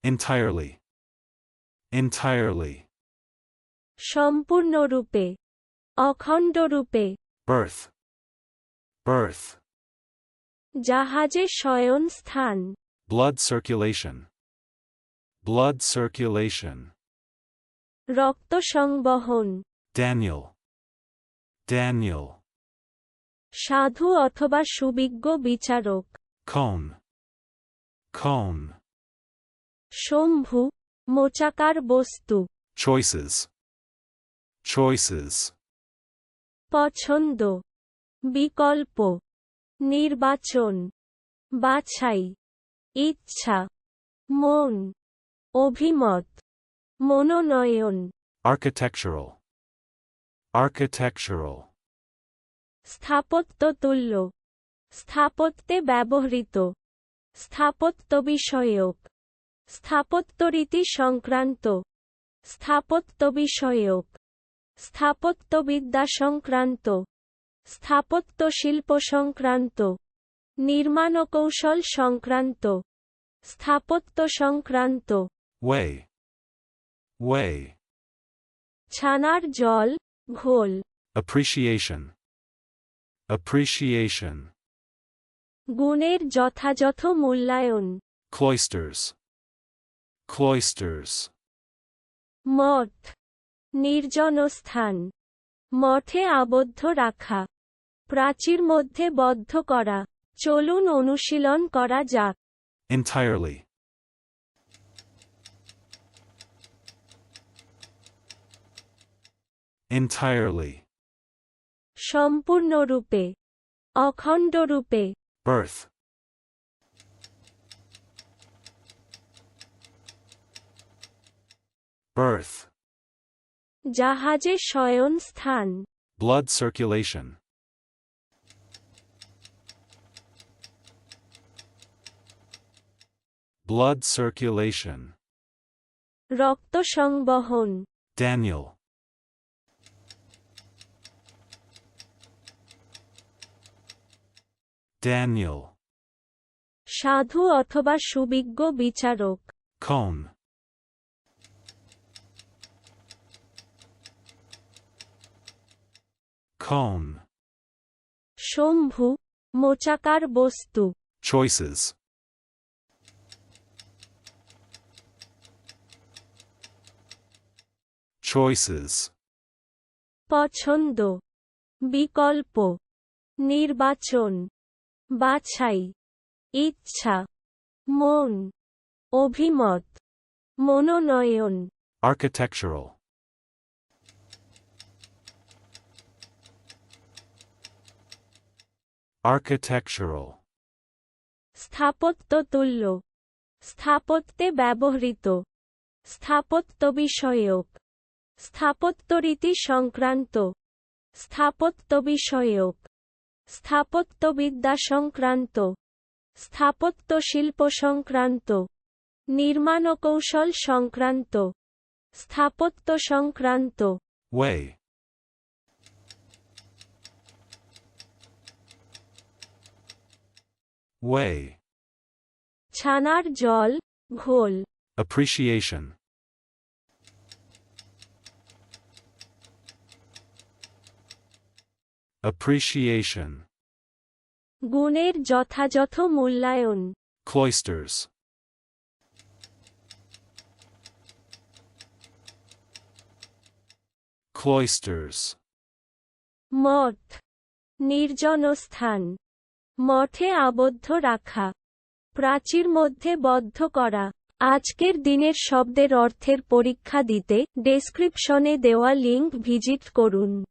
Entirely. Entirely. সম্পূর্ণরূপে, অখণ্ডরূপে। Birth. Birth. জাহাজে শয়ন স্থান। Blood circulation. Blood circulation. রক্ত সংবহন। Daniel. Daniel. সাধু অথবা সুবিজ্ঞ বিচারক। Cone. Cone. শম্ভু, মোচাকার বস্তু। Choices. Choices. পছন্দ, বিকল্প, নির্বাচন, বাছাই, ইচ্ছা, মন, অভিমত, মনোনয়ন। Architectural. Architectural. স্থাপত্যতুল্য, স্থাপত্যে ব্যবহৃত, স্থাপত্য বিষয়ক, স্থাপত্যরীতি সংক্রান্ত, স্থাপত্য বিষয়ক, স্থাপত্যবিদ্যা সংক্রান্ত, স্থাপত্য শিল্প সংক্রান্ত, নির্মাণকৌশল সংক্রান্ত, স্থাপত্য সংক্রান্ত। Way. Way. ছানার জল, ঘোল। Appreciation. Appreciation. গুণের যথাযথ মূল্যায়ন। Cloisters. Cloisters. মঠ, নির্জন স্থান। মঠে আবদ্ধ রাখা, প্রাচীর মধ্যে বদ্ধ করা। চলুন অনুশীলন করা যাক। Entirely. Entirely. সম্পূর্ণরূপে, অখণ্ডরূপে। Birth. Birth. জাহাজে শয়ন স্থান। Blood circulation. Blood circulation. রক্ত সংবহন। Daniel. Daniel. সাধু অথবা সুবিজ্ঞ বিচারক। Cone. Cone. শম্ভু, মোচাকার বস্তু। Choices. Choices. পছন্দ, বিকল্প, নির্বাচন, বাছাই, ইচ্ছা, মন, অভিমত, মনোনয়ন। Architectural. Architectural. স্থাপত্যতুল্য, স্থাপত্যে ব্যবহৃত, স্থাপত্য বিষয়ক, স্থাপত্যরীতি সংক্রান্ত, স্থাপত্য বিষয়ক, স্থাপত্যবিদ্যা সংক্রান্ত, স্থাপত্য শিল্প সংক্রান্ত, নির্মাণকৌশল সংক্রান্ত, স্থাপত্য সংক্রান্ত। Way. Way. ছানার জল, ঘোল। Appreciation. Appreciation. গুণের যথাযথ মূল্যায়ন। Cloisters. Cloisters. মঠ, নির্জন স্থান। মঠে আবদ্ধ রাখা, প্রাচীর মধ্যে বদ্ধ করা। আজকের দিনের শব্দের অর্থের পরীক্ষা দিতে ডেসক্রিপশনে দেওয়া লিংক ভিজিট করুন।